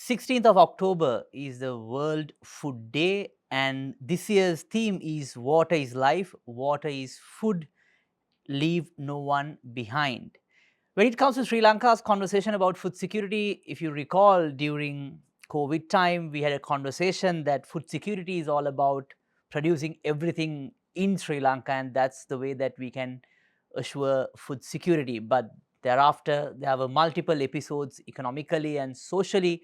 16th of October is the World Food Day, and this year's theme is Water is Life, Water is Food, Leave No One Behind. When it comes to Sri Lanka's conversation about food security, if you recall, during COVID time, we had a conversation that food security is all about producing everything in Sri Lanka, and that's the way that we can assure food security. But thereafter, there were multiple episodes economically and socially.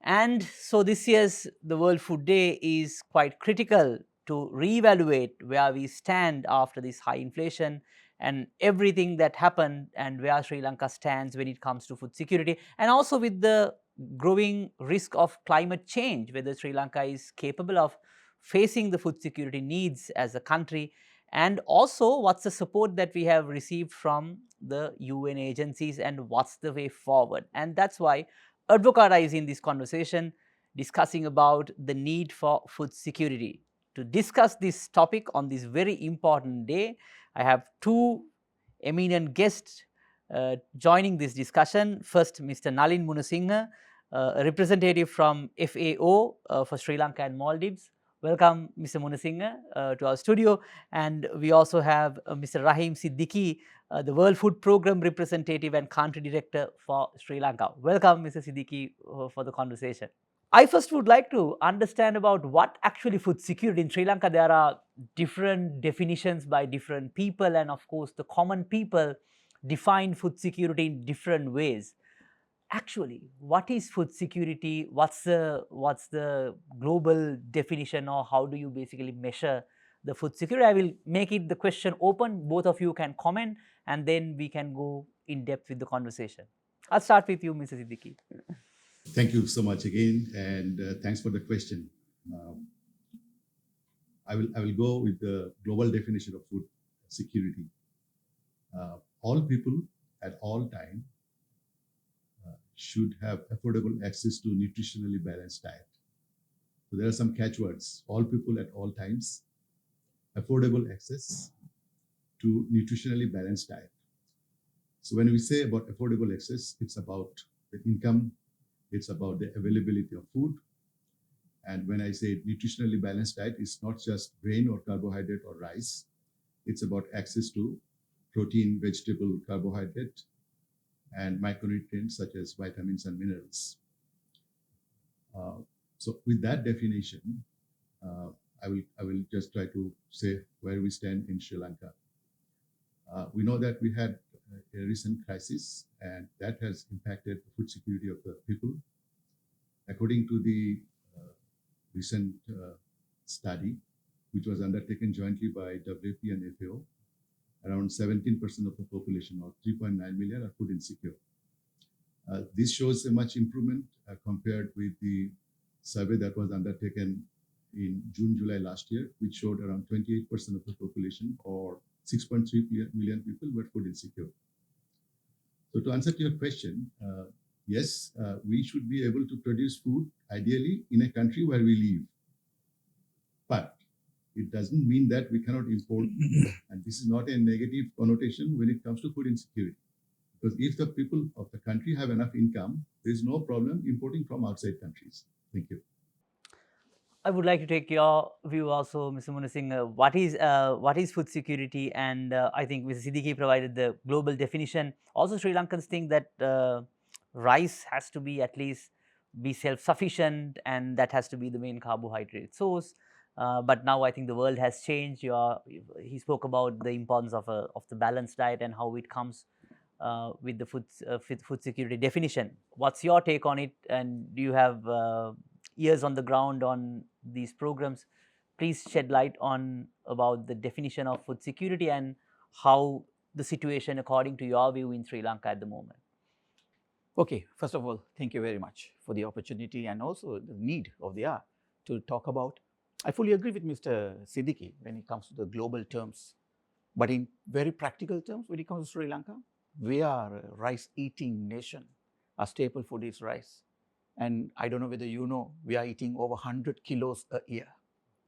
And so this year's the World Food Day is quite critical to reevaluate where we stand after this high inflation and everything that happened and where Sri Lanka stands when it comes to food security, and also with the growing risk of climate change, whether Sri Lanka is capable of facing the food security needs as a country, and also what's the support that we have received from the UN agencies and what's the way forward. And that's why Advocata is in this conversation discussing about the need for food security. To discuss this topic on this very important day, I have two eminent guests joining this discussion. First, Mr. Nalin Munasinghe, a representative from FAO for Sri Lanka and Maldives. Welcome, Mr. Munasinghe, to our studio. And we also have Mr. Rahim Siddiqui, the World Food Program representative and country director for Sri Lanka. Welcome, Mr. Siddiqui, for the conversation. I first would like to understand about what actually food security in Sri Lanka. There are different definitions by different people, and of course, the common people define food security in different ways. Actually, what is food security? What's the global definition, or how do you basically measure the food security? I will make it the question open. Both of you can comment, and then we can go in depth with the conversation. I'll start with you, Mrs. Siddiqui. Thank you so much again, and thanks for the question. I will go with the global definition of food security. All people at all time should have affordable access to nutritionally balanced diet. So there are some catchwords: all people at all times, affordable access to nutritionally balanced diet. So when we say about affordable access, it's about the income, it's about the availability of food. And when I say nutritionally balanced diet, it's not just grain or carbohydrate or rice. It's about access to protein, vegetable, carbohydrate, and micronutrients such as vitamins and minerals. So with that definition, I will just try to say where we stand in Sri Lanka. We know that we had a recent crisis, and that has impacted the food security of the people. According to the recent study, which was undertaken jointly by WFP and FAO, around 17% of the population, or 3.9 million, are food insecure. This shows a much improvement compared with the survey that was undertaken in June, July last year, which showed around 28% of the population, or 6.3 million people, were food insecure. So to answer to your question, yes, we should be able to produce food ideally in a country where we live. But it doesn't mean that we cannot import. And this is not a negative connotation when it comes to food insecurity. Because if the people of the country have enough income, there's no problem importing from outside countries. Thank you. I would like to take your view also, Mr. Munasinghe. What is food security? And I think Mr. Siddiqui provided the global definition. Also, Sri Lankans think that rice has to be at least be self-sufficient, and that has to be the main carbohydrate source. But now I think the world has changed. He spoke about the importance of the balanced diet and how it comes with the food security definition. What's your take on it? And do you have ears on the ground on these programs? Please shed light on about the definition of food security and how the situation according to your view in Sri Lanka at the moment. Okay, first of all, thank you very much for the opportunity and also the need of the hour to talk about. I fully agree with Mr. Siddiqui when it comes to the global terms, but in very practical terms, when it comes to Sri Lanka, we are a rice-eating nation. Our staple food is rice. And I don't know whether you know, we are eating over 100 kilos a year.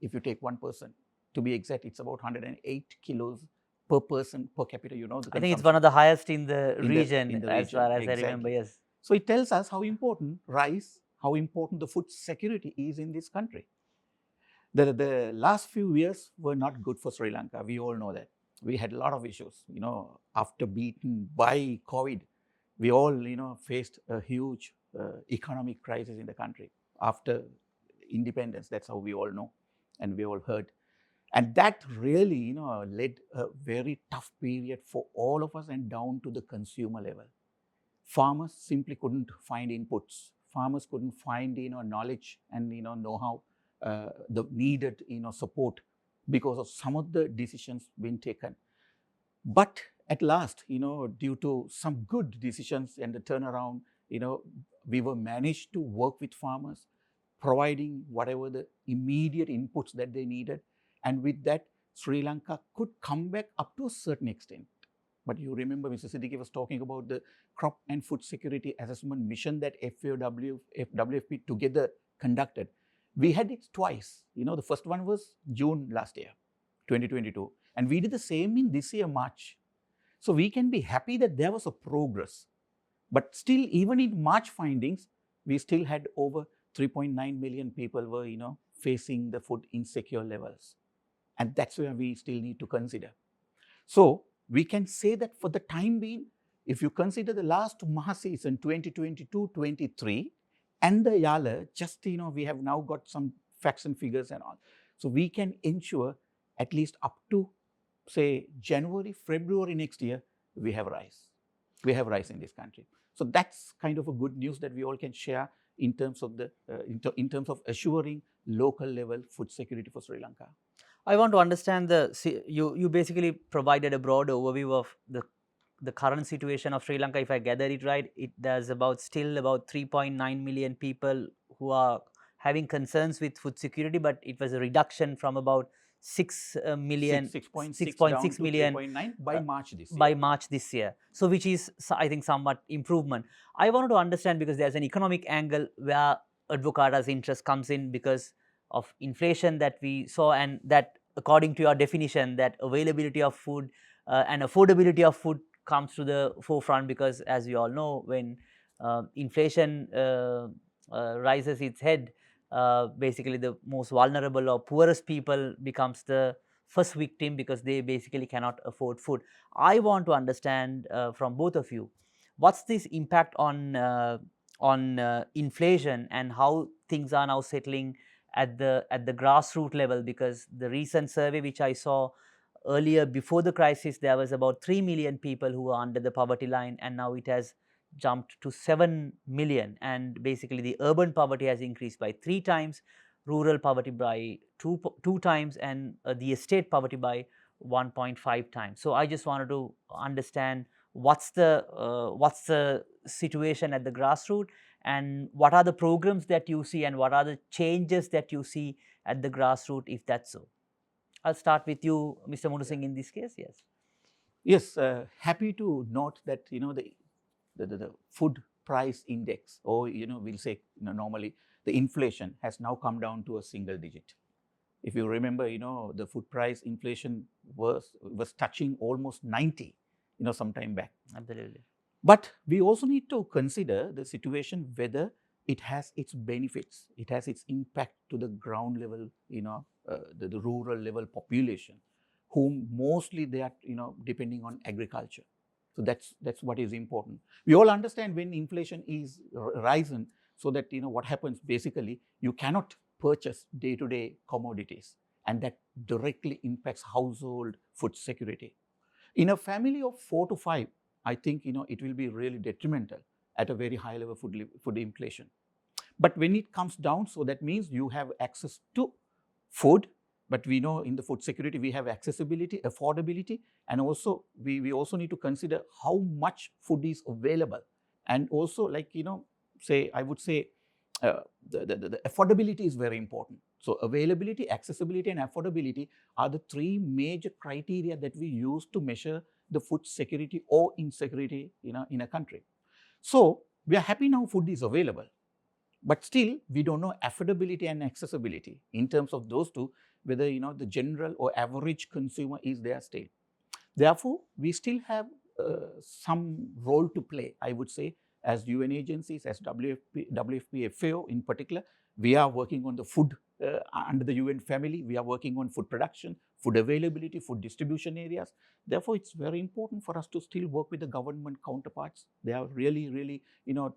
If you take one person, to be exact, it's about 108 kilos per person per capita. You know, I think it's one of the highest in the region, in the as region, far as exactly. I remember. Yes. So it tells us how important rice how important the food security is in this country. The last few years were not good for Sri Lanka. We all know that. We had a lot of issues. After beaten by COVID, we all, faced a huge economic crisis in the country after independence. That's how we all know, and we all heard. And that really, led a very tough period for all of us and down to the consumer level. Farmers simply couldn't find inputs. Farmers couldn't find, knowledge and, know-how, the needed, support because of some of the decisions being taken. But at last, due to some good decisions and the turnaround, we were managed to work with farmers, providing whatever the immediate inputs that they needed. And with that, Sri Lanka could come back up to a certain extent. But you remember Mr. Siddiqui was talking about the Crop and Food Security Assessment Mission that WFP together conducted. We had it twice. The first one was June last year, 2022. And we did the same in this year, March. So we can be happy that there was a progress. But still, even in March findings, we still had over 3.9 million people were, facing the food insecure levels. And that's where we still need to consider. So we can say that for the time being, if you consider the last Maha season 2022-23 and the Yala, just we have now got some facts and figures and all. So we can ensure at least up to say January, February next year, we have rice. We have rice in this country. So that's kind of a good news that we all can share in terms of the in terms of assuring local level food security for Sri Lanka. I want to understand you basically provided a broad overview of the current situation of Sri Lanka. If I gather it right, there's still about 3.9 million people who are having concerns with food security, but it was a reduction from about 6 million, 6.6 million 3.9 by March this year. By March this year. So which is, I think, somewhat improvement. I wanted to understand because there's an economic angle where Advocata's interest comes in because of inflation that we saw, and that according to your definition, that availability of food and affordability of food comes to the forefront, because as we all know, when inflation rises its head, basically the most vulnerable or poorest people becomes the first victim because they basically cannot afford food. I want to understand from both of you, what's this impact on inflation and how things are now settling at the grassroots level, because the recent survey which I saw earlier before the crisis, there was about 3 million people who were under the poverty line, and now it has jumped to 7 million, and basically the urban poverty has increased by 3 times, rural poverty by 2 times, and the estate poverty by 1.5 times. So I just wanted to understand what's the situation at the grassroots, and what are the programs that you see, and what are the changes that you see at the grassroots, if that's so. I'll start with you, Mr. Munasinghe, in this case. Yes. Yes, happy to note that the food price index, or we'll say normally the inflation has now come down to a single digit. If you remember, the food price inflation was touching almost 90, some time back. Absolutely. But we also need to consider the situation whether it has its benefits, it has its impact to the ground level, the rural level population, whom mostly they are, depending on agriculture. So that's what is important. We all understand when inflation is rising, so that what happens basically, you cannot purchase day-to-day commodities, and that directly impacts household food security. In a family of 4 to 5, I think it will be really detrimental at a very high level food inflation. But when it comes down, so that means you have access to food, but we know in the food security we have accessibility, affordability, and also we also need to consider how much food is available, and also like I would say the affordability is very important. So availability, accessibility, and affordability are the 3 major criteria that we use to measure the food security or insecurity in a country. So we are happy now food is available, but still we don't know affordability and accessibility in terms of those two, whether the general or average consumer is there still. Therefore, we still have some role to play, I would say, as UN agencies, as WFP, FAO in particular, we are working on the food under the UN family. We are working on food production, food availability, food distribution areas. Therefore, it's very important for us to still work with the government counterparts. They are really,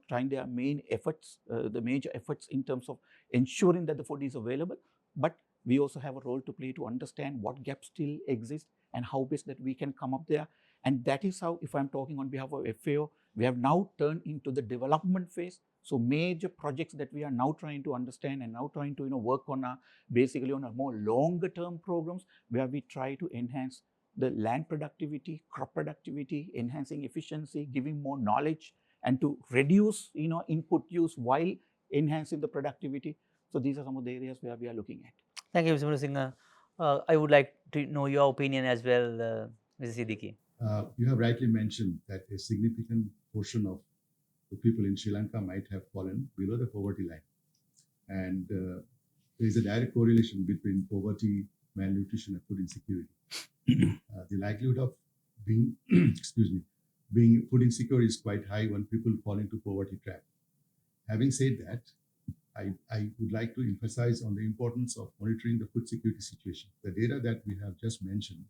trying their main efforts, the major efforts in terms of ensuring that the food is available. But we also have a role to play to understand what gaps still exist and how best that we can come up there. And that is how, if I'm talking on behalf of FAO, we have now turned into the development phase. So major projects that we are now trying to understand and now trying to work on basically on a more longer term programs where we try to enhance the land productivity, crop productivity, enhancing efficiency, giving more knowledge, and to reduce input use while enhancing the productivity. So these are some of the areas where we are looking at. Thank you, Mr. Munasinghe. I would like to know your opinion as well, Mr. Siddiqui. You have rightly mentioned that a significant portion of the people in Sri Lanka might have fallen below the poverty line. And there is a direct correlation between poverty, malnutrition, and food insecurity. The likelihood of being, being food insecure is quite high when people fall into poverty trap. Having said that, I would like to emphasize on the importance of monitoring the food security situation. The data that we have just mentioned,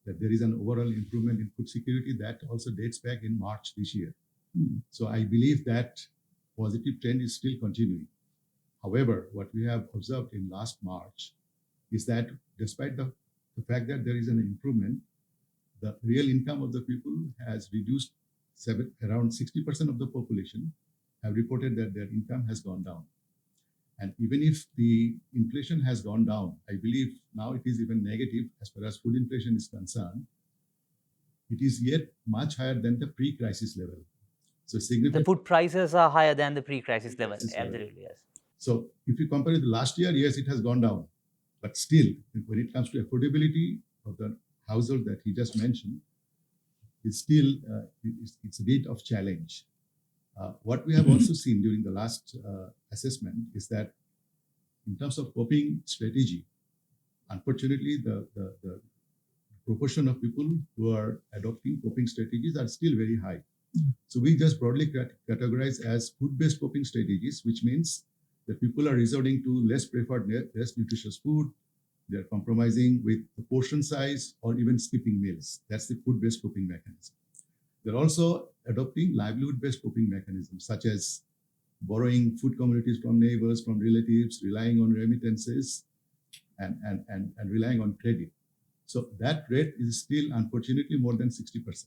that there is an overall improvement in food security, that also dates back in March this year. So I believe that positive trend is still continuing. However, what we have observed in last March is that despite the fact that there is an improvement, the real income of the people has reduced. Around 60% of the population have reported that their income has gone down. And even if the inflation has gone down, I believe now it is even negative as far as food inflation is concerned. It is yet much higher than the pre-crisis level. So The food prices are higher than the pre-crisis level. Absolutely, yes. So if you compare it to last year, yes, it has gone down. But still, when it comes to affordability of the household that he just mentioned, it's still it's a bit of challenge. What we have also seen during the last assessment is that in terms of coping strategy, unfortunately, the proportion of people who are adopting coping strategies are still very high. So we just broadly categorize as food-based coping strategies, which means that people are resorting to less preferred, less nutritious food. They're compromising with the portion size or even skipping meals. That's the food-based coping mechanism. They're also adopting livelihood-based coping mechanisms, such as borrowing food commodities from neighbors, from relatives, relying on remittances, and relying on credit. So that rate is still, unfortunately, more than 60%.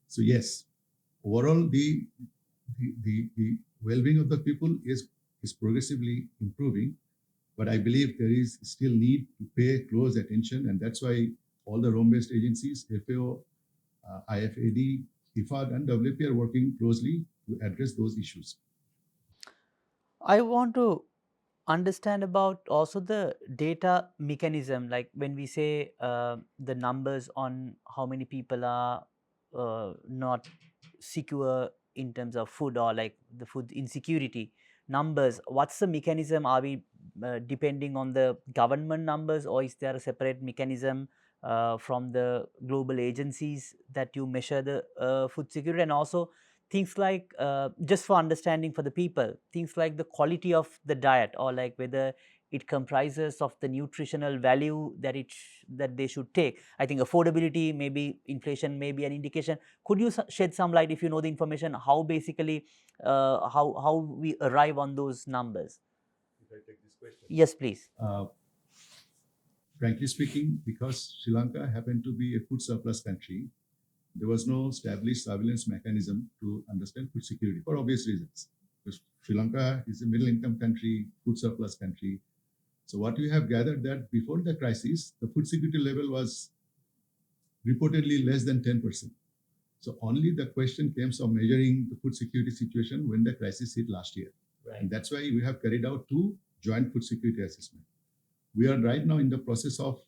So yes, overall, the well-being of the people is progressively improving, but I believe there is still need to pay close attention, and that's why all the Rome-based agencies, FAO, IFAD, IFAD, and WP are working closely to address those issues. I want to understand about also the data mechanism, like when we say the numbers on how many people are not secure in terms of food, or like the food insecurity numbers. What's the mechanism? Are we depending on the government numbers, or is there a separate mechanism from the global agencies that you measure the food security? And also things like, just for understanding for the people, things like the quality of the diet, or like whether it comprises of the nutritional value that that they should take. I think affordability, maybe inflation may be an indication. Could you shed some light, if you know the information, how basically how we arrive on those numbers? If I take this question. Yes, please. Frankly speaking, because Sri Lanka happened to be a food surplus country, there was no established surveillance mechanism to understand food security for obvious reasons. Because Sri Lanka is a middle-income country, food surplus country. So what we have gathered that before the crisis, the food security level was reportedly less than 10%. So only the question came of measuring the food security situation when the crisis hit last year. Right. And that's why we have carried out 2 joint food security assessment. We are right now in the process of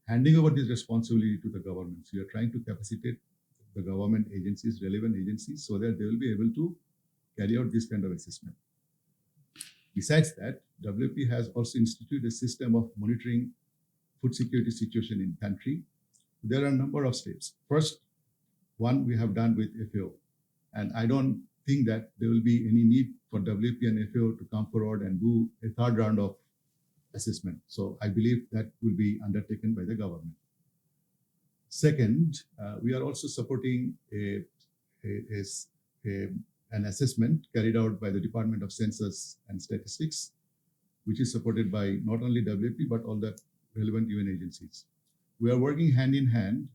handing over this responsibility to the governments. We are trying to capacitate the government agencies, relevant agencies, so that they will be able to carry out this kind of assessment. Besides that, WP has also instituted a system of monitoring food security situation in country. There are a number of steps. First, one we have done with FAO, and I don't think that there will be any need for WP and FAO to come forward and do a third round of assessment. So I believe that will be undertaken by the government. Second, we are also supporting an assessment carried out by the Department of Census and Statistics, which is supported by not only WP but all the relevant UN agencies. We are working hand in hand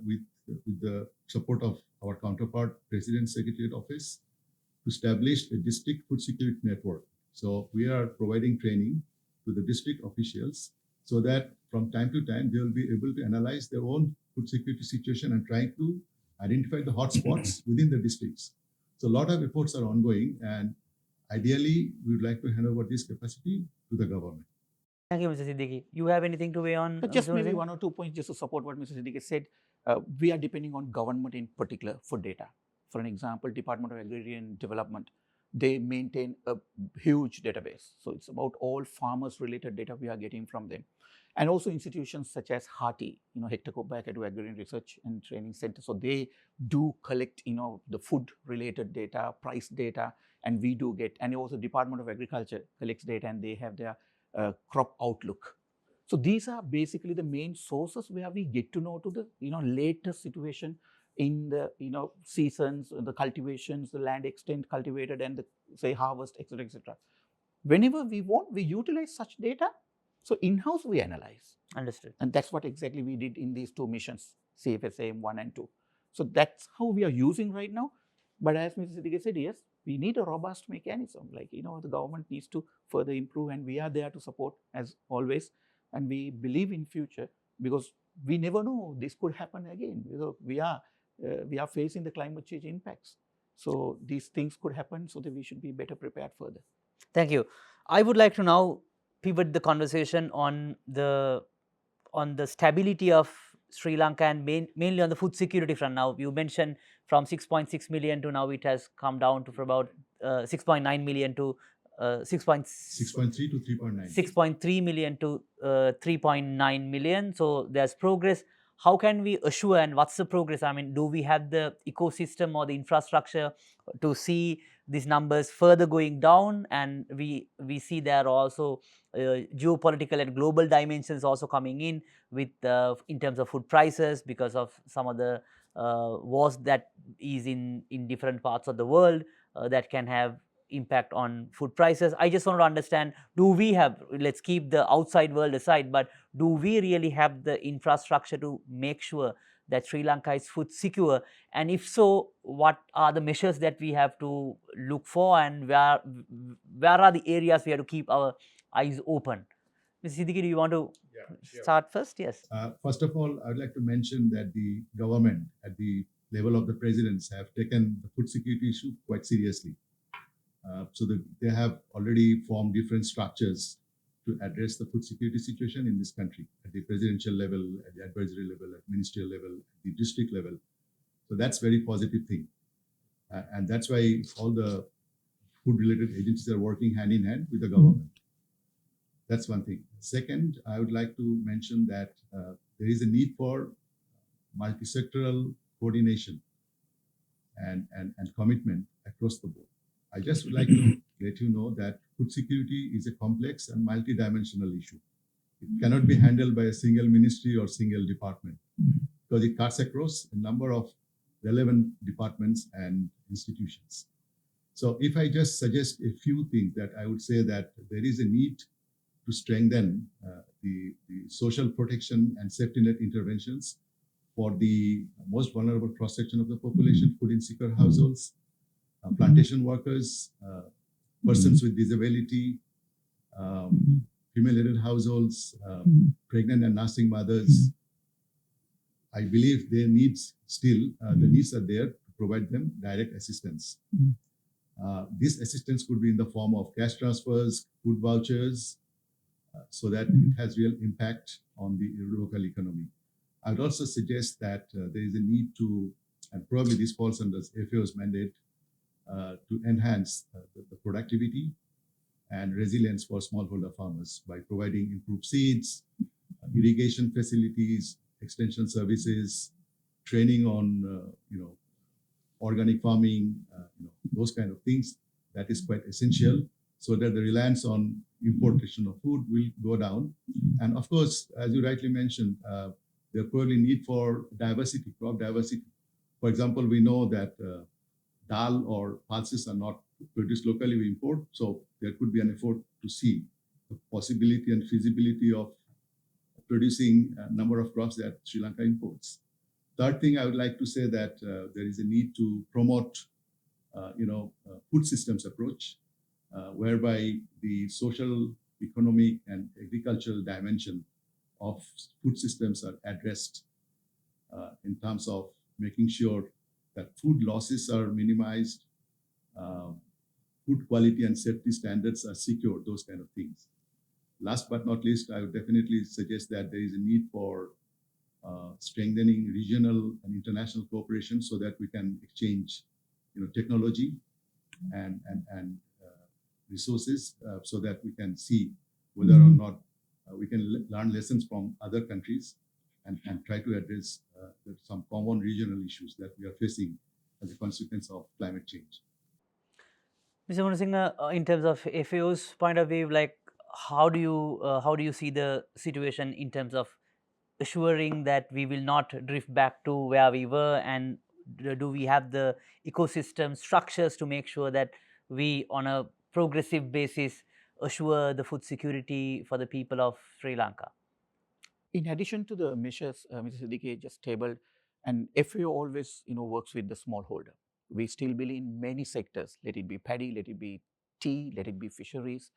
with the support of our counterpart, President Secretariat Office, to establish a district food security network. So we are providing training to the district officials so that from time to time they will be able to analyze their own food security situation and trying to identify the hotspots within the districts. So a lot of efforts are ongoing, and ideally we would like to hand over this capacity to the government. Thank you, Mr. Siddiqui. You have anything to weigh on? Just Mr. maybe Munasinghe? 1 or 2 points just to support what Mr. Siddiqui said. We are depending on government in particular for data. For an example, Department of Agrarian Development, they maintain a huge database. So it's about all farmers related data we are getting from them. And also institutions such as HARTI, Hector Cooperative Agrarian Research and Training Center. So they do collect, the food related data, price data, and we do get, and also Department of Agriculture collects data and they have their crop outlook. So these are basically the main sources where we get to know to the latest situation in the seasons, the cultivations, the land extent cultivated, and the say harvest, etc., etc. Whenever we want, we utilize such data. So in-house we analyze. Understood. And that's what exactly we did in these two missions, CFSAM 1 and 2. So that's how we are using right now. But as Mr. Siddiqui said, yes, we need a robust mechanism. Like, the government needs to further improve, and we are there to support as always. And we believe in future, because we never know this could happen again. We are facing the climate change impacts. So these things could happen, so that we should be better prepared further. Thank you. I would like to now pivot the conversation on the stability of Sri Lanka and mainly on the food security front. Now, you mentioned from 6.6 million to now it has come down to for about 6.9 million to 6.3 to 3.9. 6.3 million to 3.9 million. So there's progress. How can we assure, and what's the progress? I mean, do we have the ecosystem or the infrastructure to see these numbers further going down? And we see there are also geopolitical and global dimensions also coming in with in terms of food prices because of some of the wars that is in different parts of the world that can have impact on food prices. I just want to understand, do we have, let's keep the outside world aside, but do we really have the infrastructure to make sure that Sri Lanka is food secure? And if so, what are the measures that we have to look for, and where are the areas we have to keep our eyes open? Mr. Siddiqui, do you want to start first? Yes. First of all, I would like to mention that the government at the level of the presidents have taken the food security issue quite seriously. So they have already formed different structures to address the food security situation in this country at the presidential level, at the advisory level, at ministerial level, at the district level. So that's very positive thing. And that's why all the food-related agencies are working hand in hand with the government. That's one thing. Second, I would like to mention that there is a need for multi-sectoral coordination and commitment across the board. I just would like to let you know that food security is a complex and multi-dimensional issue. It cannot be handled by a single ministry or single department because it cuts across a number of relevant departments and institutions. So if I just suggest a few things, that I would say that there is a need to strengthen the social protection and safety net interventions for the most vulnerable cross-section of the population, food insecure households, plantation workers, persons with disability, female-headed households, pregnant and nursing mothers. I believe their needs still, the needs are there to provide them direct assistance. This assistance could be in the form of cash transfers, food vouchers, so that it has real impact on the local economy. I would also suggest that there is a need to, and probably this falls under FAO's mandate, to enhance the productivity and resilience for smallholder farmers by providing improved seeds, irrigation facilities, extension services, training on organic farming, those kind of things. That is quite essential so that the reliance on importation of food will go down. And of course, as you rightly mentioned, there probably need for diversity, crop diversity. For example, we know that dal or pulses are not produced locally, we import. So there could be an effort to see the possibility and feasibility of producing a number of crops that Sri Lanka imports. Third thing I would like to say that there is a need to promote, food systems approach, whereby the social, economic, and agricultural dimension of food systems are addressed in terms of making sure that food losses are minimized, uh, food quality and safety standards are secured, those kind of things. Last but not least, I would definitely suggest that there is a need for strengthening regional and international cooperation so that we can exchange, technology and resources so that we can see whether or not we can learn lessons from other countries and try to address some common regional issues that we are facing as a consequence of climate change. Mr. Munasinghe, in terms of FAO's point of view, like how do you see the situation in terms of assuring that we will not drift back to where we were, and do we have the ecosystem structures to make sure that we, on a progressive basis, assure the food security for the people of Sri Lanka? In addition to the measures Mr. Siddiqui just tabled, and FAO always works with the smallholder. We still believe in many sectors, let it be paddy, let it be tea, let it be fisheries.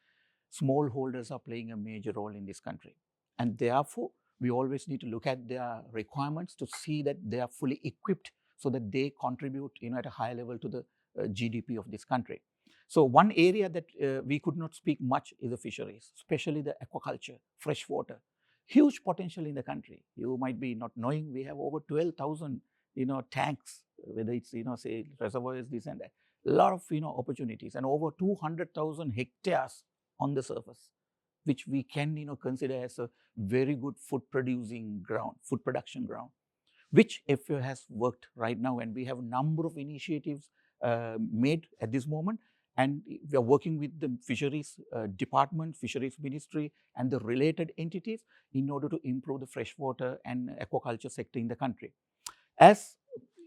Smallholders are playing a major role in this country. And therefore, we always need to look at their requirements to see that they are fully equipped so that they contribute at a high level to the GDP of this country. So one area that we could not speak much is the fisheries, especially the aquaculture, freshwater. Huge potential in the country. You might be not knowing we have over 12,000 tanks, whether it's say reservoirs, this and that. A lot of opportunities, and over 200,000 hectares on the surface, which we can consider as a very good food producing ground, food production ground, which FAO has worked right now, and we have a number of initiatives made at this moment. And we are working with the fisheries department, fisheries ministry, and the related entities in order to improve the freshwater and aquaculture sector in the country. As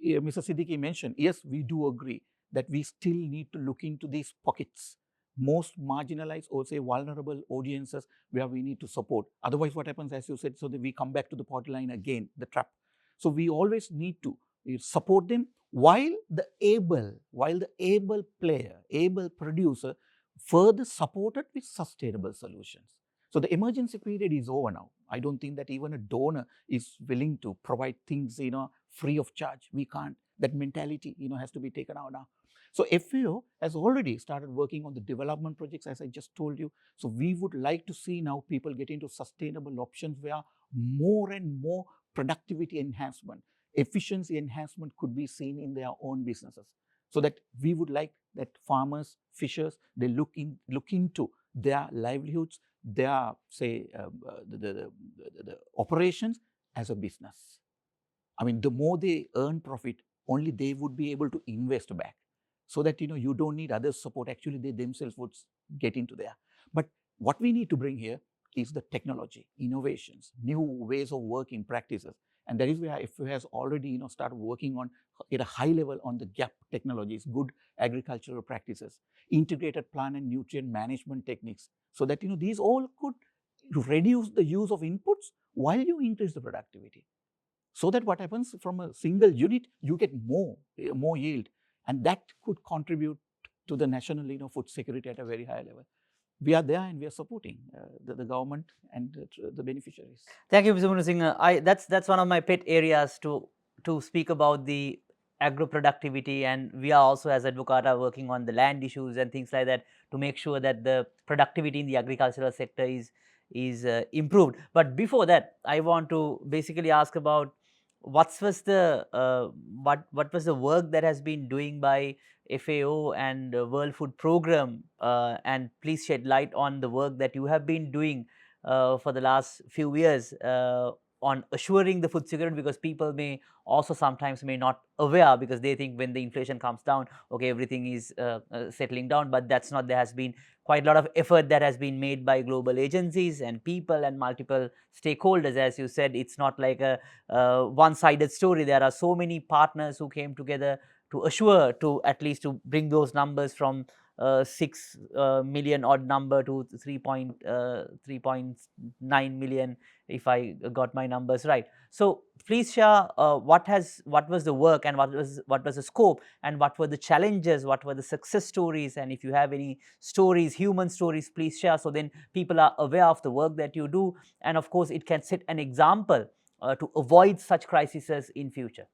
Mr. Siddiqui mentioned, yes, we do agree that we still need to look into these pockets, most marginalized or say vulnerable audiences where we need to support. Otherwise, what happens, as you said, so that we come back to the pot line again, the trap. So we always need to support them while the able player, able producer further supported with sustainable solutions. So the emergency period is over now. I don't think that even a donor is willing to provide things, free of charge. We can't. That mentality, has to be taken out now. So FAO has already started working on the development projects, as I just told you. So we would like to see now people get into sustainable options where more and more productivity enhancement, efficiency enhancement could be seen in their own businesses. So that we would like that farmers, fishers, they look into their livelihoods, their say the operations as a business. I mean, the more they earn profit, only they would be able to invest back, so that you don't need others' support. Actually, they themselves would get into there. But what we need to bring here is the technology, innovations, new ways of working practices, and that is where FAO has already started working on at a high level on the gap technologies, good agricultural practices, integrated plant and nutrient management techniques, so that these all could reduce the use of inputs while you increase the productivity. So that what happens, from a single unit, you get more yield, and that could contribute to the national food security at a very high level. We are there and we are supporting the government and the beneficiaries. Thank you, Mr. Munasinghe. That's one of my pet areas to speak about the agro productivity, and we are also as Advocata working on the land issues and things like that to make sure that the productivity in the agricultural sector is improved. But before that, I want to basically ask about what was the work that has been doing by FAO and World Food Program, and please shed light on the work that you have been doing for the last few years on assuring the food security, because people may also sometimes may not aware, because they think when the inflation comes down, okay, everything is settling down, but that's not. There has been quite a lot of effort that has been made by global agencies and people and multiple stakeholders. As you said, it's not like a one-sided story. There are so many partners who came together to assure, to at least to bring those numbers from 6 million odd number to 3.9 million, if I got my numbers right. So please share what was the work, and what was the scope, and what were the challenges, what were the success stories, and if you have any stories, human stories, please share, so then people are aware of the work that you do, and of course it can set an example to avoid such crises in future.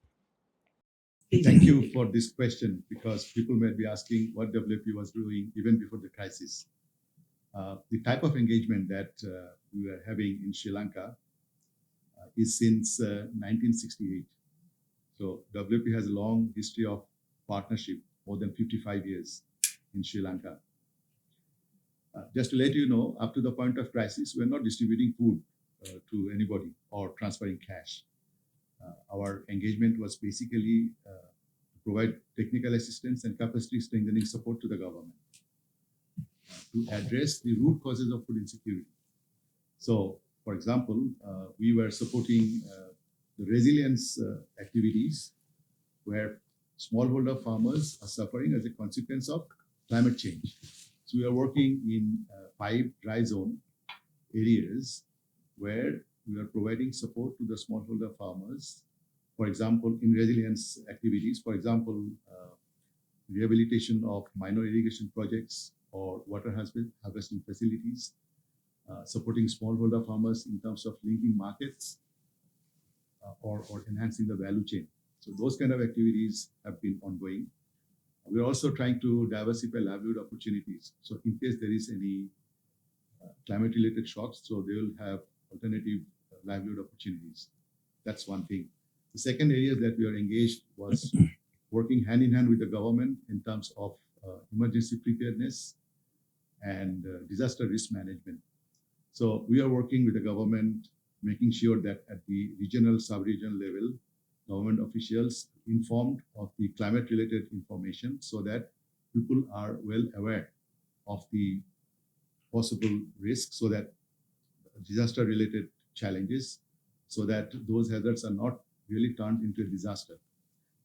Thank you for this question, because people may be asking what WFP was doing even before the crisis. The type of engagement that we are having in Sri Lanka is since 1968. So WFP has a long history of partnership, more than 55 years in Sri Lanka. Just to let you know, up to the point of crisis, we're not distributing food to anybody or transferring cash. Our engagement was basically to provide technical assistance and capacity strengthening support to the government to address the root causes of food insecurity. So, for example, we were supporting the resilience activities where smallholder farmers are suffering as a consequence of climate change. So we are working in 5 dry zone areas where we are providing support to the smallholder farmers. For example, in resilience activities, for example, rehabilitation of minor irrigation projects or water harvesting facilities, supporting smallholder farmers in terms of linking markets or enhancing the value chain. So those kind of activities have been ongoing. We're also trying to diversify livelihood opportunities. So in case there is any climate-related shocks, so they will have alternative livelihood opportunities. That's one thing. The second area that we are engaged was working hand in hand with the government in terms of emergency preparedness and disaster risk management. So we are working with the government, making sure that at the regional, sub-regional level, government officials informed of the climate-related information so that people are well aware of the possible risks, so that disaster-related challenges, so that those hazards are not really turned into a disaster.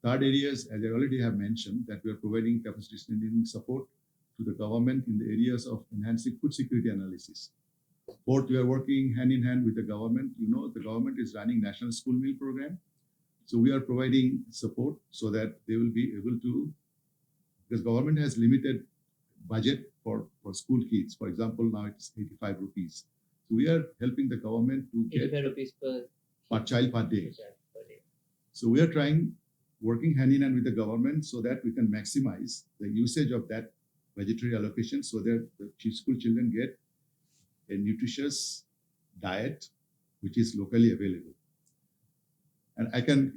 Third areas, as I already have mentioned, that we are providing capacity strengthening support to the government in the areas of enhancing food security analysis. Fourth, we are working hand in hand with the government. You know, the government is running National School Meal Program. So we are providing support so that they will be able to, because government has limited budget for school kids. For example, now it's 85 rupees. So we are helping the government to get 85 rupees per child per day. So we are working hand in hand with the government so that we can maximize the usage of that budgetary allocation so that the school children get a nutritious diet which is locally available. And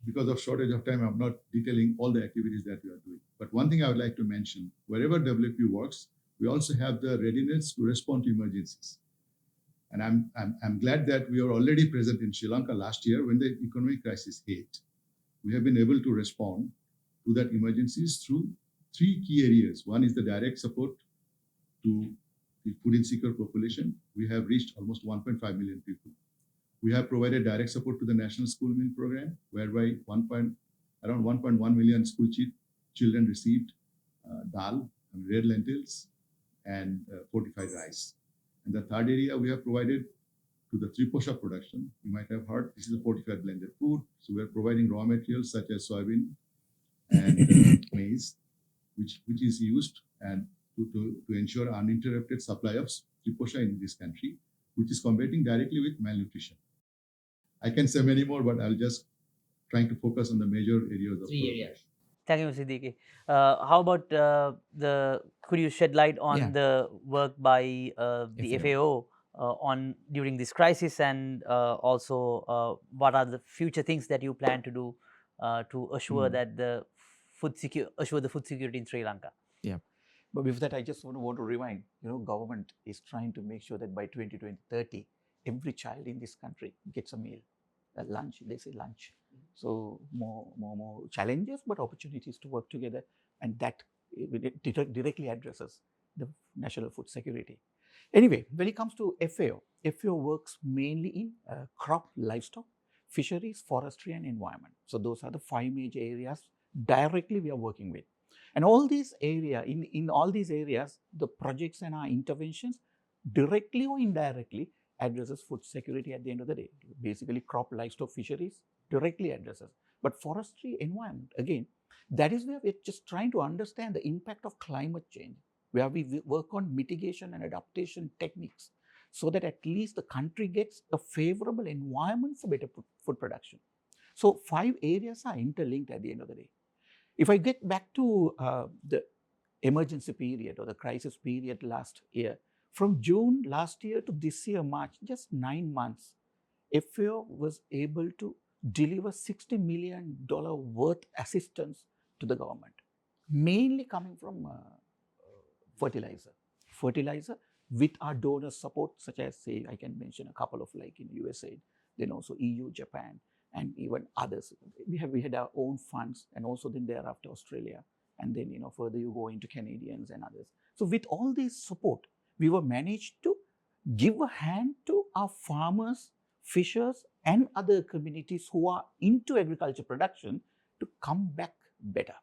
because of shortage of time, I'm not detailing all the activities that we are doing. But one thing I would like to mention, wherever WFP works, we also have the readiness to respond to emergencies. And I'm glad that we are already present in Sri Lanka last year when the economic crisis hit. We have been able to respond to that emergencies through 3 key areas. One is the direct support to the food insecure population. We have reached almost 1.5 million people. We have provided direct support to the National School Meal Program, whereby around 1.1 million school children received dal, red lentils, and fortified rice. And the third area we have provided to the Triposha production. You might have heard this is a fortified blended food. So we are providing raw materials such as soybean and maize, which is used and to ensure uninterrupted supply of Triposha in this country, which is combating directly with malnutrition. I can say many more, but I'll just trying to focus on the major areas of 3 areas. Thank you, Siddiqui. How about could you shed light on the work by the FAO during this crisis, and also what are the future things that you plan to do to assure that the food security in Sri Lanka? Yeah. But before that, I just want to remind, government is trying to make sure that by 2030, every child in this country gets a meal, a lunch. They say lunch. So more challenges, but opportunities to work together, and that directly addresses the national food security. Anyway, when it comes to FAO works mainly in crop, livestock, fisheries, forestry, and environment. So those are the 5 major areas directly we are working with. And all these areas, in all these areas, the projects and our interventions directly or indirectly addresses food security at the end of the day. Basically, crop, livestock, fisheries directly addresses. But forestry, environment, again, that is where we're just trying to understand the impact of climate change, where we work on mitigation and adaptation techniques so that at least the country gets a favorable environment for better food production. So 5 areas are interlinked at the end of the day. If I get back to the emergency period or the crisis period last year, from June last year to this year, March, just 9 months, FAO was able to deliver $60 million worth assistance to the government, mainly coming from fertilizer with our donor support, such as, say, I can mention a couple of like in USA, then also EU, Japan, and even others. We had our own funds, and also then thereafter Australia, and then further you go into Canadians and others. So with all this support, we were managed to give a hand to our farmers, fishers, and other communities who are into agriculture production to come back better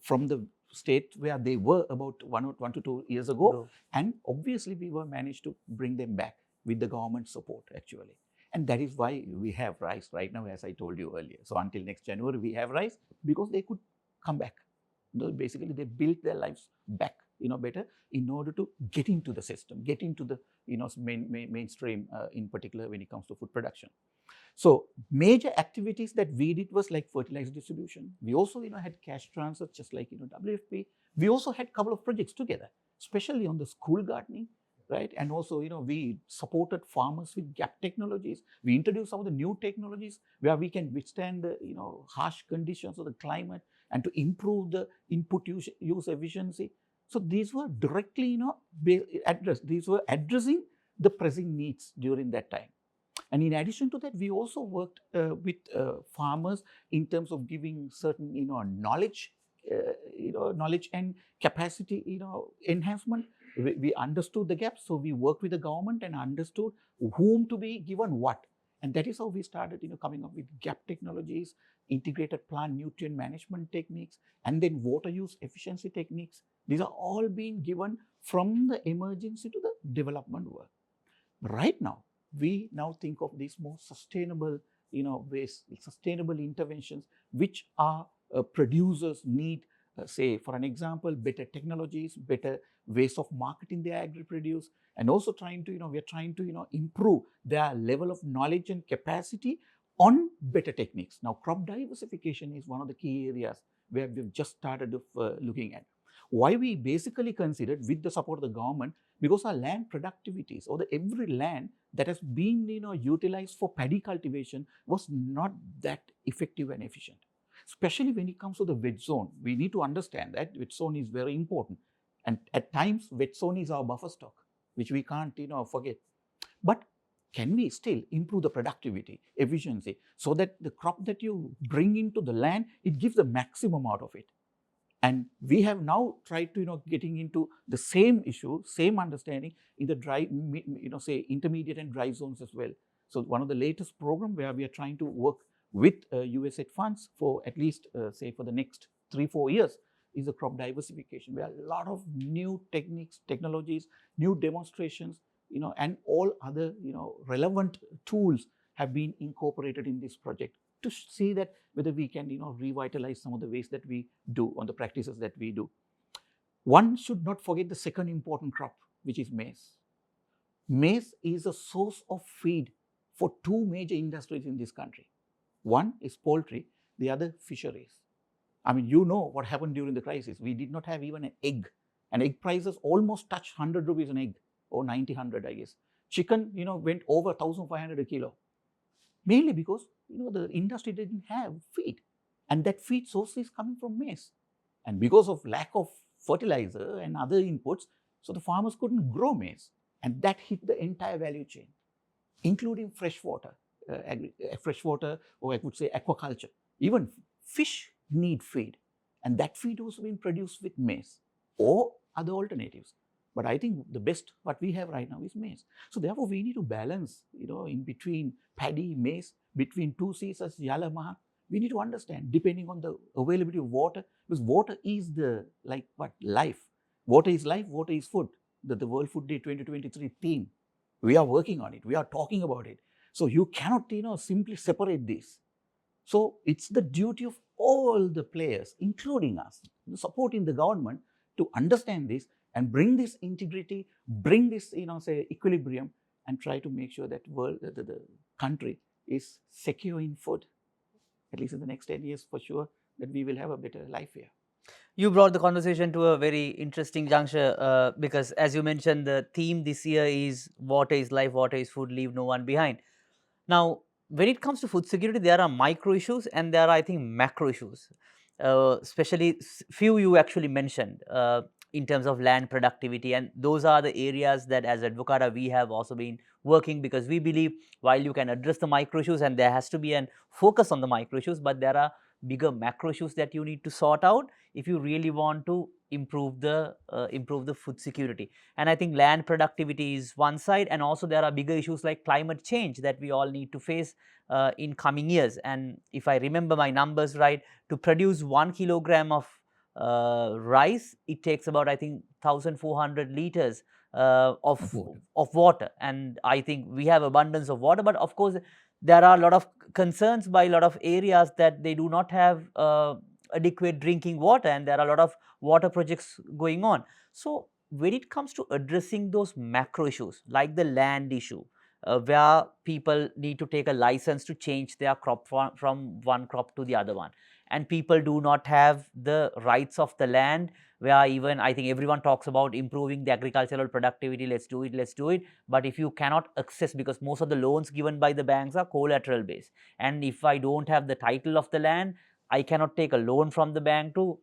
from the state where they were about 1 to 2 years ago. No. And obviously we were managed to bring them back with the government support actually. And that is why we have rice right now, as I told you earlier. So until next January, we have rice because they could come back. Basically, they built their lives back, better in order to get into the system, get into the, mainstream in particular when it comes to food production. So major activities that we did was like fertilizer distribution. We also, had cash transfers, just like, WFP. We also had a couple of projects together, especially on the school gardening, right? And also, we supported farmers with gap technologies. We introduced some of the new technologies where we can withstand the, harsh conditions of the climate and to improve the input use efficiency. So these were directly, addressed. These were addressing the pressing needs during that time. And in addition to that, we also worked with farmers in terms of giving certain, knowledge, knowledge and capacity, enhancement. We understood the gaps, so we worked with the government and understood whom to be given what. And that is how we started, coming up with gap technologies, integrated plant nutrient management techniques, and then water use efficiency techniques. These are all being given from the emergency to the development work. Right now, we now think of these more sustainable, ways, sustainable interventions, which our producers need. Say, for an example, better technologies, better ways of marketing their agri-produce, and also trying to, we are trying to, improve their level of knowledge and capacity on better techniques. Now, crop diversification is one of the key areas where we've just started looking at. Why we basically considered, with the support of the government, because our land productivities, or every land that has been utilized for paddy cultivation was not that effective and efficient. Especially when it comes to the wet zone, we need to understand that wet zone is very important. And at times, wet zone is our buffer stock, which we can't forget. But can we still improve the productivity, efficiency, so that the crop that you bring into the land, it gives the maximum out of it? And we have now tried to, getting into the same issue, same understanding in the dry, say intermediate and dry zones as well. So one of the latest program where we are trying to work with USAID funds for at least, say, for the next 3-4 years is the crop diversification, where a lot of new techniques, technologies, new demonstrations, and all other, relevant tools have been incorporated in this project to see that whether we can, revitalize some of the ways that we do on the practices that we do. One should not forget the second important crop, which is maize. Maize is a source of feed for 2 major industries in this country. One is poultry, the other fisheries. I mean, what happened during the crisis. We did not have even an egg. And egg prices almost touched 100 rupees an egg, or 90, 100, I guess. Chicken, went over 1,500 a kilo. Mainly because, the industry didn't have feed. And that feed source is coming from maize. And because of lack of fertilizer and other inputs, so the farmers couldn't grow maize. And that hit the entire value chain. including freshwater, freshwater, or I could say aquaculture. Even fish need feed, and that feed was being produced with maize or other alternatives. But I think the best what we have right now is maize. So therefore, we need to balance, in between paddy, maize, between two seasons, Yala Maha. We need to understand, depending on the availability of water, because water is the life. Water is life. Water is food. The World Food Day 2023 theme. We are working on it. We are talking about it. So you cannot, simply separate this. So it's the duty of all the players, including us, supporting the government, to understand this and bring this integrity, bring this, say, equilibrium, and try to make sure that the country is secure in food, at least in the next 10 years for sure, that we will have a better life here. You brought the conversation to a very interesting juncture because, as you mentioned, the theme this year is water is life, water is food, leave no one behind. Now, when it comes to food security, there are micro issues and there are, I think, macro issues. Especially few you actually mentioned in terms of land productivity, and those are the areas that as Advocata we have also been working, because we believe while you can address the micro issues and there has to be an focus on the micro issues, but there are bigger macro issues that you need to sort out if you really want to improve the food security. And I think land productivity is one side, and also there are bigger issues like climate change that we all need to face in coming years. And if I remember my numbers right, to produce 1 kilogram of rice, it takes about, I think, 1,400 liters of water. And I think we have abundance of water, but of course there are a lot of concerns by a lot of areas that they do not have adequate drinking water, and there are a lot of water projects going on. So when it comes to addressing those macro issues like the land issue, where people need to take a license to change their crop from one crop to the other one, and people do not have the rights of the land, where even I think everyone talks about improving the agricultural productivity, let's do it, but if you cannot access, because most of the loans given by the banks are collateral based, and if I don't have the title of the land, I cannot take a loan from the bank to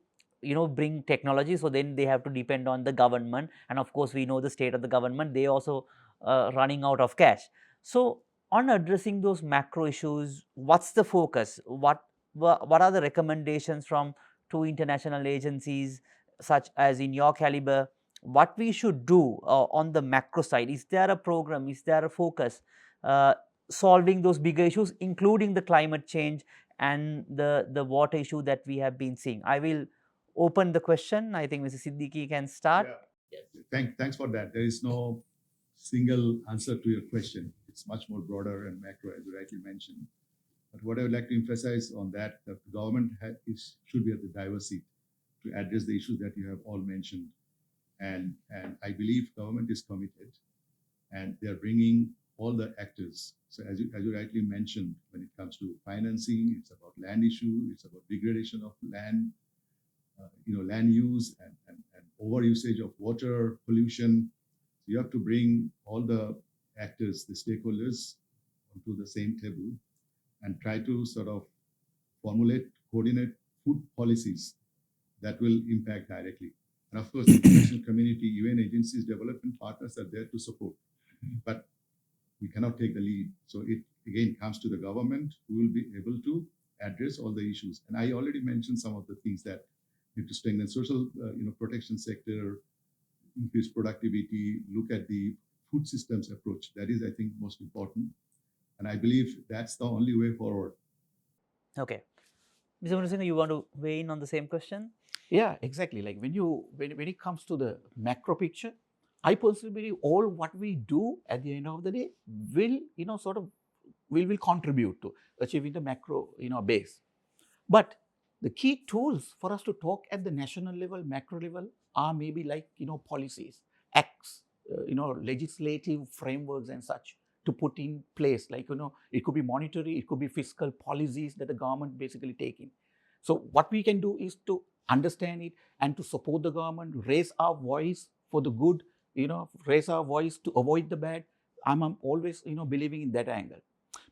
bring technology. So then they have to depend on the government, and of course we know the state of the government, they also running out of cash. So on addressing those macro issues, what's the focus? What are the recommendations from two international agencies such as in your caliber, what we should do on the macro side? Is there a program, is there a focus uh, solving those bigger issues, including the climate change and the water issue that we have been seeing? I will open the question. I think Mr. Siddiqui can start. Yeah. Thanks for that. There is no single answer to your question. It's much more broader and macro, as you rightly mentioned. But what I would like to emphasize on that, the government should be at the driver's seat to address the issues that you have all mentioned. And I believe government is committed, and they are bringing all the actors. So as you rightly mentioned, when it comes to financing, it's about land issue, it's about degradation of land, land use and over usage of water, pollution. So you have to bring all the actors, the stakeholders, onto the same table and try to sort of formulate, coordinate food policies that will impact directly. And of course, the international community, UN agencies, development partners are there to support. But we cannot take the lead. So it again comes to the government who will be able to address all the issues. And I already mentioned some of the things that need to strengthen social protection sector, increase productivity, look at the food systems approach. That is, I think, most important. And I believe that's the only way forward. Okay. Mr. Munasinghe, you want to weigh in on the same question? Yeah, exactly. Like when it comes to the macro picture, I personally believe all what we do at the end of the day will, will contribute to achieving the macro, base. But the key tools for us to talk at the national level, macro level, are maybe like, policies, acts, legislative frameworks and such to put in place. Like, it could be monetary, it could be fiscal policies that the government basically taking. So what we can do is to understand it and to support the government, raise our voice for the good, raise our voice to avoid the bad. I'm always, believing in that angle.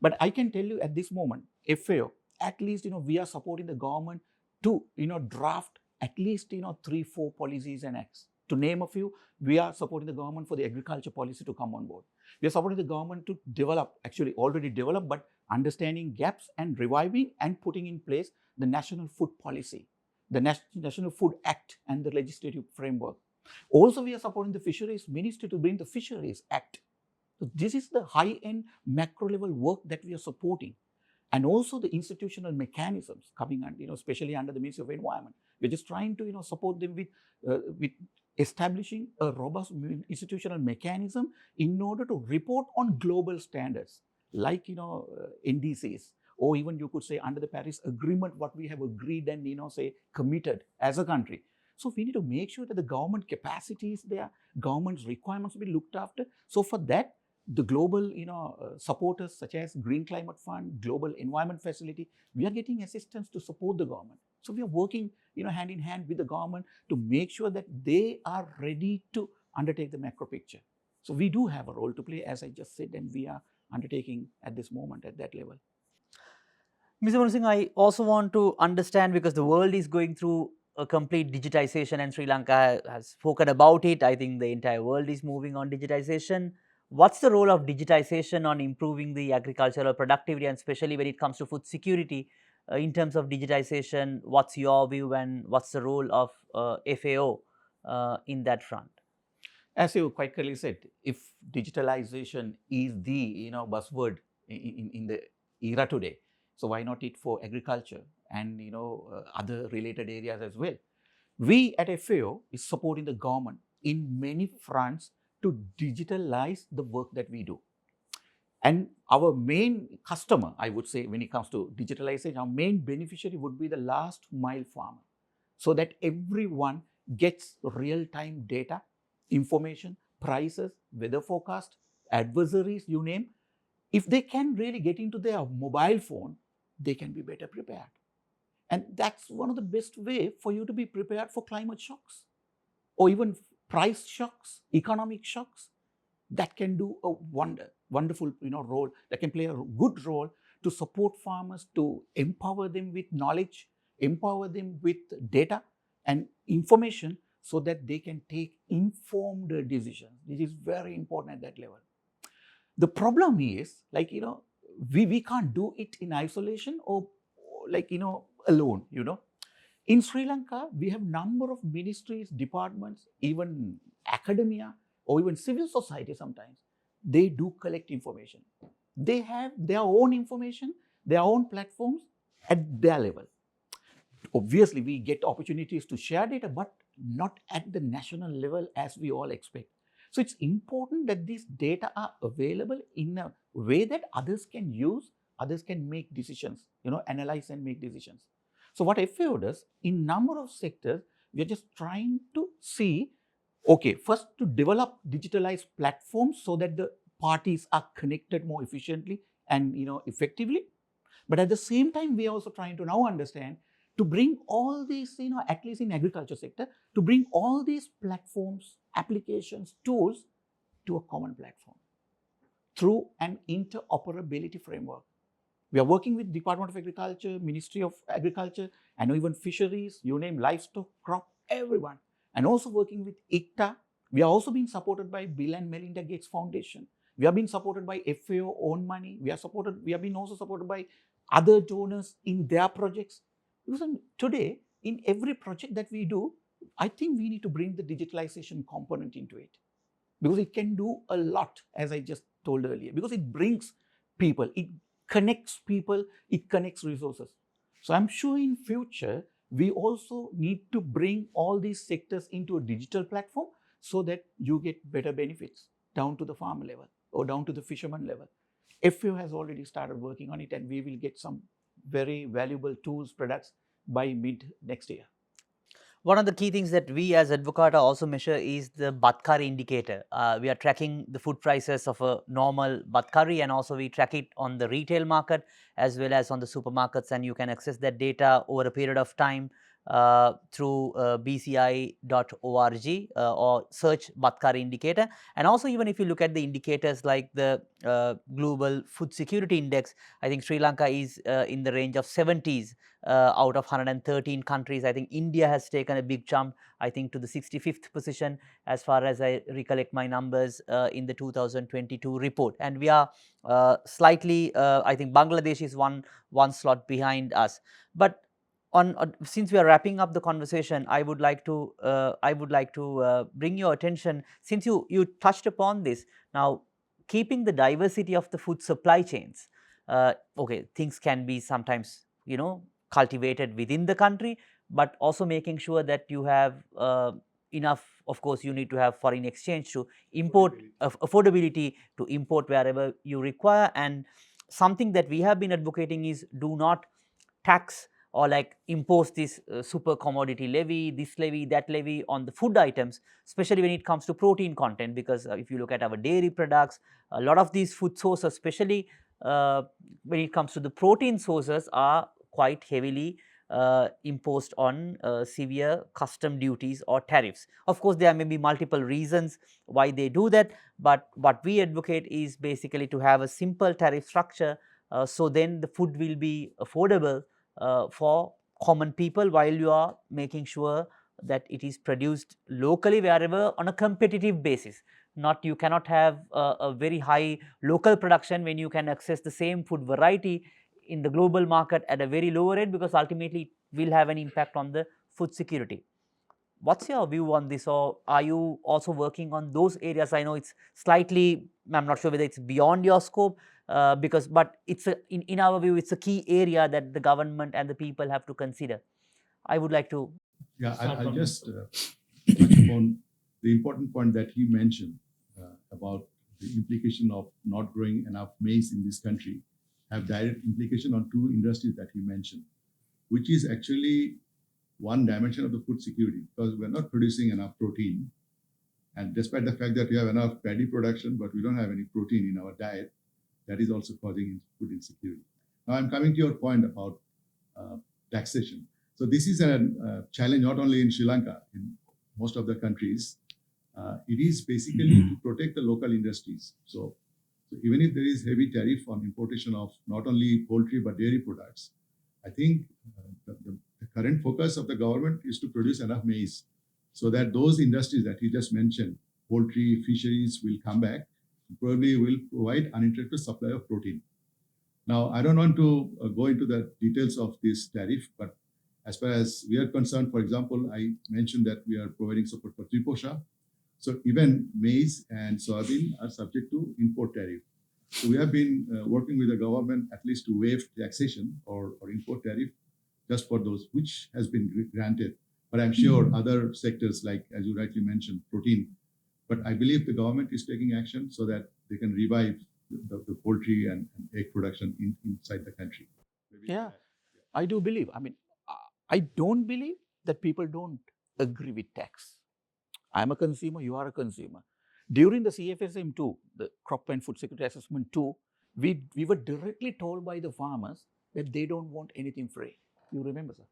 But I can tell you at this moment, FAO, at least, we are supporting the government to, draft at least, 3-4 policies and acts To name a few, we are supporting the government for the agriculture policy to come on board. We are supporting the government to develop, actually already developed, but understanding gaps and reviving and putting in place the national food policy, the National Food Act and the legislative framework. Also, we are supporting the Fisheries Ministry to bring the Fisheries Act. So this is the high-end macro level work that we are supporting. And also the institutional mechanisms coming under, especially under the Ministry of Environment. We're just trying to, support them with establishing a robust institutional mechanism in order to report on global standards like, NDCs, or even you could say under the Paris Agreement, what we have agreed and, say committed as a country. So we need to make sure that the government capacity is there, government's requirements will be looked after. So for that, the global supporters such as Green Climate Fund, Global Environment Facility, we are getting assistance to support the government. So we are working hand in hand with the government to make sure that they are ready to undertake the macro picture. So we do have a role to play, as I just said, and we are undertaking at this moment at that level. Mr. Munasinghe, I also want to understand, because the world is going through a complete digitization and Sri Lanka has spoken about it. I think the entire world is moving on digitization. What's the role of digitization on improving the agricultural productivity, and especially when it comes to food security in terms of digitization? What's your view, and what's the role of FAO in that front? As you quite clearly said, if digitalization is the buzzword in the era today, so why not it for agriculture and other related areas as well? We at FAO is supporting the government in many fronts to digitalize the work that we do. And our main customer, I would say, when it comes to digitalization, our main beneficiary would be the last mile farmer, so that everyone gets real-time data, information, prices, weather forecast, adversaries, you name. If they can really get into their mobile phone, they can be better prepared. And that's one of the best way for you to be prepared for climate shocks or even price shocks, economic shocks. That can do a wonderful role, that can play a good role to support farmers, to empower them with knowledge, empower them with data and information so that they can take informed decisions. This is very important at that level. The problem is, we can't do it in isolation or alone, In Sri Lanka, we have number of ministries, departments, even academia, or even civil society sometimes. They do collect information. They have their own information, their own platforms at their level. Obviously, we get opportunities to share data, but not at the national level as we all expect. So it's important that these data are available in a way that others can use, others can make decisions, analyze and make decisions. So what FAO does, in number of sectors, we are just trying to see, okay, first to develop digitalized platforms so that the parties are connected more efficiently and effectively. But at the same time, we are also trying to now understand to bring all these, at least in agriculture sector, to bring all these platforms, applications, tools to a common platform through an interoperability framework. We are working with Department of Agriculture, Ministry of Agriculture, and even fisheries, you name livestock, crop, everyone. And also working with ICTA. We are also being supported by Bill and Melinda Gates Foundation. We are being supported by FAO own money. We are being also supported by other donors in their projects. Because today, in every project that we do, I think we need to bring the digitalization component into it. Because it can do a lot, as I just told earlier. Because it brings people, it connects people, it connects resources. So I'm sure in future, we also need to bring all these sectors into a digital platform so that you get better benefits down to the farmer level or down to the fisherman level. FAO has already started working on it, and we will get some very valuable tools, products by mid next year. One of the key things that we as Advocata also measure is the bhat curry indicator. We are tracking the food prices of a normal bhat curry, and also we track it on the retail market as well as on the supermarkets, and you can access that data over a period of time through bci.org or search Batkar indicator. And also, even if you look at the indicators like the Global Food Security Index, I think Sri Lanka is in the range of 70s out of 113 countries. I think India has taken a big jump, I think, to the 65th position as far as I recollect my numbers in the 2022 report. And we are slightly, I think Bangladesh is one slot behind us. But since we are wrapping up the conversation, I would like to bring your attention, since you touched upon this now, keeping the diversity of the food supply chains. Okay, things can be sometimes, cultivated within the country, but also making sure that you have enough. Of course, you need to have foreign exchange to import, affordability to import wherever you require. And something that we have been advocating is, do not tax or like impose this super commodity levy, this levy, that levy on the food items, especially when it comes to protein content. Because if you look at our dairy products, a lot of these food sources, especially when it comes to the protein sources, are quite heavily imposed on severe custom duties or tariffs. Of course, there may be multiple reasons why they do that, but what we advocate is basically to have a simple tariff structure, so then the food will be affordable for common people, while you are making sure that it is produced locally wherever on a competitive basis. Not, you cannot have a very high local production when you can access the same food variety in the global market at a very lower rate, because ultimately it will have an impact on the food security. What's your view on this, or are you also working on those areas? I know it's slightly, I'm not sure whether it's beyond your scope, because, but it's in our view, it's a key area that the government and the people have to consider. I would like to. Yeah, I'll just touch upon the important point that he mentioned about the implication of not growing enough maize in this country have direct implication on two industries that he mentioned, which is actually one dimension of the food security, because we're not producing enough protein. And despite the fact that we have enough paddy production, but we don't have any protein in our diet, that is also causing food insecurity. Now I'm coming to your point about taxation. So this is a challenge not only in Sri Lanka, in most of the countries. It is basically to protect the local industries. So even if there is heavy tariff on importation of not only poultry but dairy products, I think the current focus of the government is to produce enough maize so that those industries that he just mentioned, poultry, fisheries, will come back, probably will provide uninterrupted supply of protein. Now, I don't want to go into the details of this tariff, but as far as we are concerned, for example, I mentioned that we are providing support for Triposha. So even maize and soybean are subject to import tariff. So we have been working with the government at least to waive taxation or import tariff just for those, which has been granted. But I'm sure other sectors, like as you rightly mentioned, protein. But I believe the government is taking action so that they can revive the poultry and egg production inside the country. Yeah, I do believe. I mean, I don't believe that people don't agree with tax. I'm a consumer, you are a consumer. During the CFSM 2, the Crop and Food Security Assessment 2, we were directly told by the farmers that they don't want anything free. You remember, sir?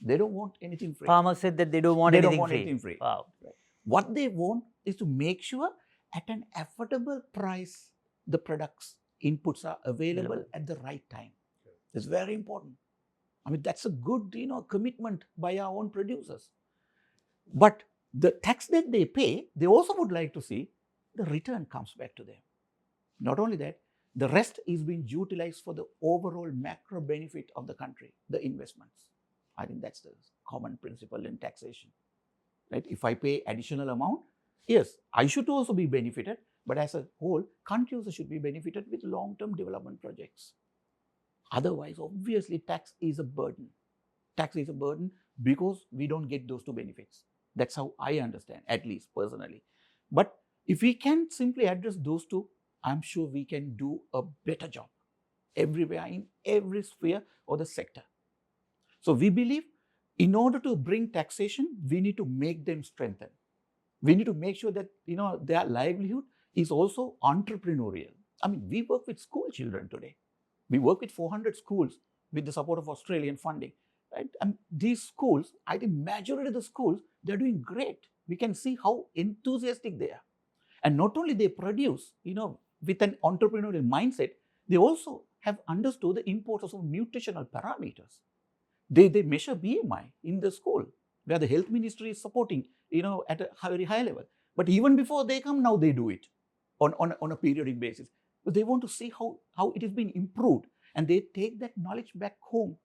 They don't want anything free. Farmers said that they don't want They don't anything want free. anything free. Wow. Right. What they want is to make sure at an affordable price, the products, inputs are available at the right time. It's very important. I mean, that's a good, commitment by our own producers. But the tax that they pay, they also would like to see the return comes back to them. Not only that, the rest is being utilized for the overall macro benefit of the country, the investments. I think that's the common principle in taxation. Right? If I pay additional amount, yes, I should also be benefited, but as a whole, country also should be benefited with long-term development projects. Otherwise, obviously, tax is a burden. Tax is a burden because we don't get those two benefits. That's how I understand, at least personally. But if we can simply address those two, I'm sure we can do a better job everywhere, in every sphere or the sector. So we believe in order to bring taxation, we need to make them strengthen. We need to make sure that their livelihood is also entrepreneurial. I mean, we work with school children today. We work with 400 schools with the support of Australian funding. right? And these schools, I think majority of the schools, they're doing great. We can see how enthusiastic they are. And not only they produce, with an entrepreneurial mindset, they also have understood the importance of nutritional parameters. They measure BMI in the school, where the health ministry is supporting, at a very high level. But even before they come, now they do it on a periodic basis. But they want to see how it has been improved, and they take that knowledge back home.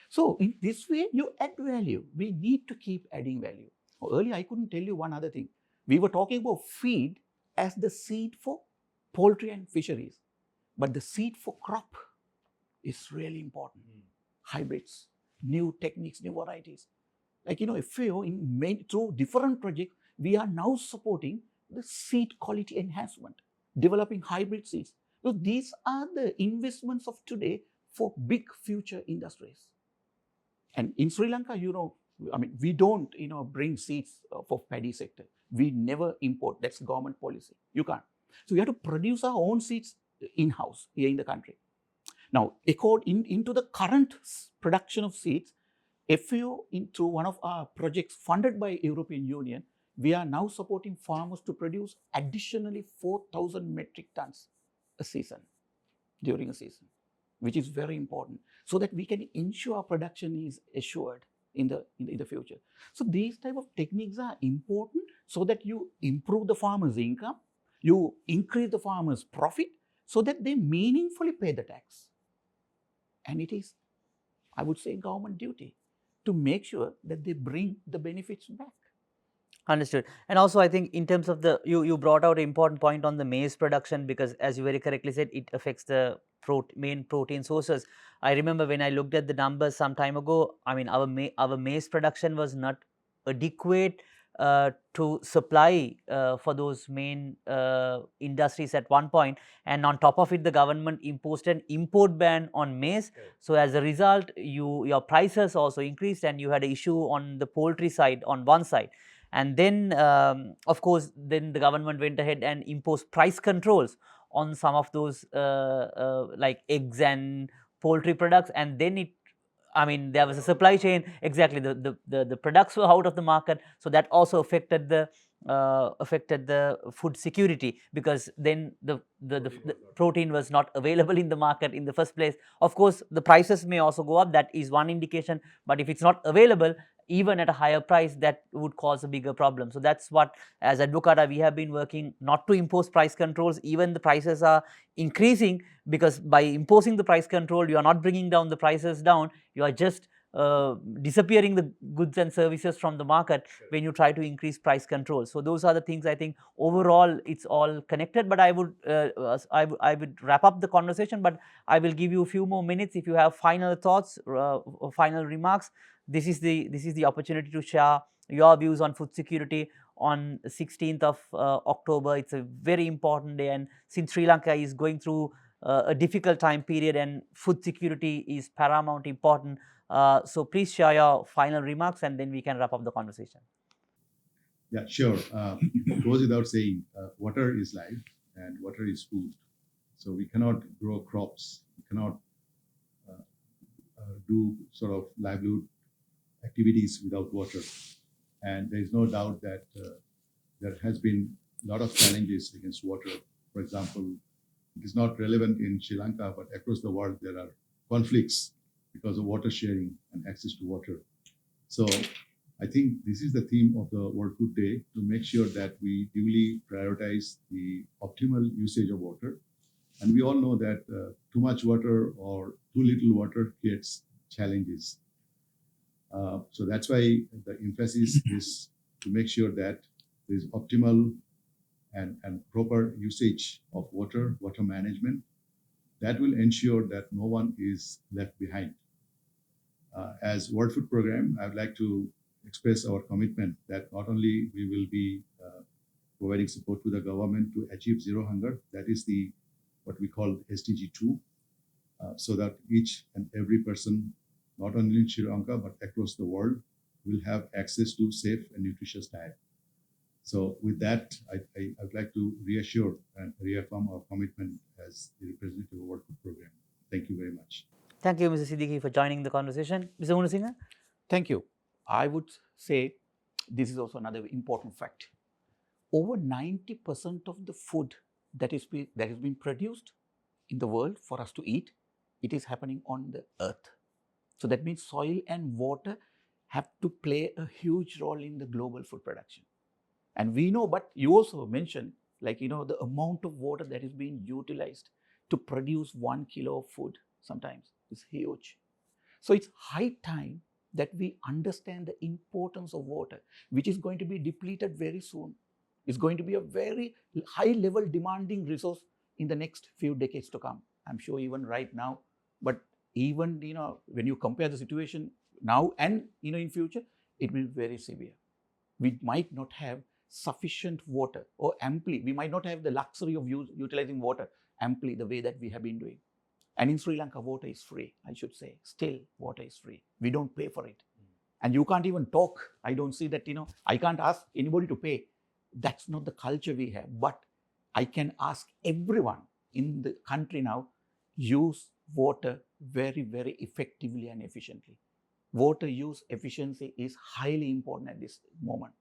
So in this way, you add value. We need to keep adding value. Earlier, I couldn't tell you one other thing. We were talking about feed as the seed for poultry and fisheries, but the seed for crop is really important. Hybrids, new techniques, new varieties. Like, FAO through different projects, we are now supporting the seed quality enhancement, developing hybrid seeds. So these are the investments of today for big future industries. And in Sri Lanka, we don't, bring seeds for paddy sector. We never import. That's government policy. You can't. So we have to produce our own seeds in-house here in the country. Now, into the current production of seeds, FAO, through one of our projects funded by European Union, we are now supporting farmers to produce additionally 4,000 metric tons a season, during a season, which is very important, so that we can ensure our production is assured in the future. So these type of techniques are important so that you improve the farmer's income, you increase the farmer's profit, so that they meaningfully pay the tax. And it is, I would say, government duty to make sure that they bring the benefits back. Understood. And also, I think in terms of you brought out an important point on the maize production, because as you very correctly said, it affects the main protein sources. I remember when I looked at the numbers some time ago, I mean, our maize production was not adequate to supply for those main industries at one point, and on top of it, the government imposed an import ban on maize. So as a result, your prices also increased, and you had an issue on the poultry side on one side. And then, of course, then the government went ahead and imposed price controls on some of those like eggs and poultry products, and then there was a supply chain. Exactly, the products were out of the market, so that also affected the food security, because then the protein was not available in the market in the first place. Of course, the prices may also go up. That is one indication. But if it's not available, even at a higher price, that would cause a bigger problem. So that's what, as Advocata, we have been working not to impose price controls. Even the prices are increasing, because by imposing the price control, you are not bringing down the prices down, you are just disappearing the goods and services from the market when you try to increase price control. So those are the things. I think overall it's all connected. But I would wrap up the conversation, but I will give you a few more minutes if you have final thoughts, or final remarks. This is the opportunity to share your views on food security on 16th of October. It's a very important day, and since Sri Lanka is going through a difficult time period, and food security is paramount important. So please share your final remarks, and then we can wrap up the conversation. Yeah, sure. It goes without saying, water is life and water is food. So we cannot grow crops, we cannot do sort of livelihood activities without water. And there is no doubt that there has been a lot of challenges against water. For example, it is not relevant in Sri Lanka, but across the world there are conflicts because of water sharing and access to water. So I think this is the theme of the World Food Day, to make sure that we duly prioritize the optimal usage of water. And we all know that too much water or too little water creates challenges. So that's why the emphasis is to make sure that there is optimal and proper usage of water management. That will ensure that no one is left behind. As World Food Program, I would like to express our commitment that not only we will be providing support to the government to achieve zero hunger, that is what we call SDG 2, so that each and every person, not only in Sri Lanka but across the world, will have access to safe and nutritious diet. So with that, I would like to reassure and reaffirm our commitment as the representative of World Food Program. Thank you very much. Thank you, Mr. Siddiqui, for joining the conversation. Mr. Munasinghe? Thank you. I would say this is also another important fact. Over 90% of the food that is being produced in the world for us to eat, it is happening on the earth. So that means soil and water have to play a huge role in the global food production. And we know, but you also mentioned, like, the amount of water that is being utilized to produce 1 kilo of food sometimes is huge. So it's high time that we understand the importance of water, which is going to be depleted very soon. It's going to be a very high level demanding resource in the next few decades to come. I'm sure even right now, but even when you compare the situation now and in future, it will be very severe. We might not have sufficient water or amply. We might not have the luxury of utilizing water amply the way that we have been doing. And in Sri Lanka, water is free, I should say. Still, water is free. We don't pay for it. And you can't even talk. I don't see that, I can't ask anybody to pay. That's not the culture we have. But I can ask everyone in the country now, use water very, very effectively and efficiently. Water use efficiency is highly important at this moment.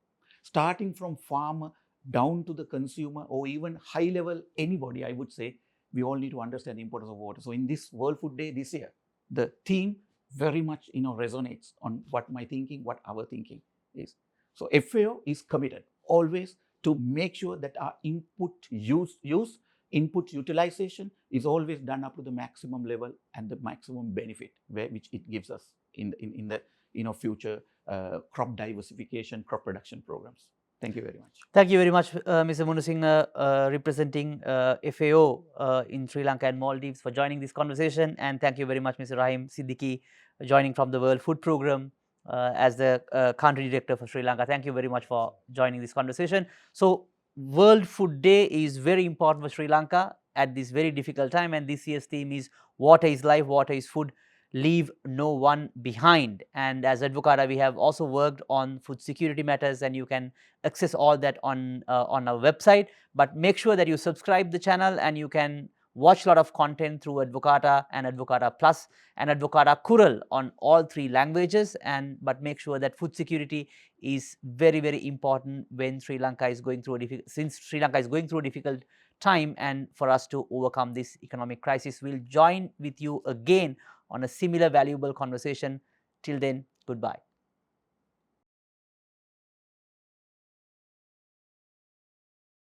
Starting from farmer down to the consumer or even high level anybody, I would say, we all need to understand the importance of water. So in this World Food Day this year, the theme very much resonates on what my thinking, what our thinking is. So FAO is committed always to make sure that our input input utilization is always done up to the maximum level and the maximum benefit which it gives us in the future crop diversification, crop production programs. Thank you very much. Thank you very much, Mr. Munasinghe, representing FAO in Sri Lanka and Maldives, for joining this conversation. And thank you very much, Mr. Rahim Siddiqui, joining from the World Food Program as the country director for Sri Lanka. Thank you very much for joining this conversation. So, World Food Day is very important for Sri Lanka at this very difficult time. And this year's theme is water is life, water is food, leave no one behind. And as Advocata, we have also worked on food security matters, and you can access all that on our website. But make sure that you subscribe the channel, and you can watch a lot of content through Advocata and Advocata Plus and Advocata Kural on all 3 languages. But make sure that food security is very, very important when Sri Lanka is going through a difficult time, and for us to overcome this economic crisis. We'll join with you again on a similar valuable conversation. Till then, goodbye.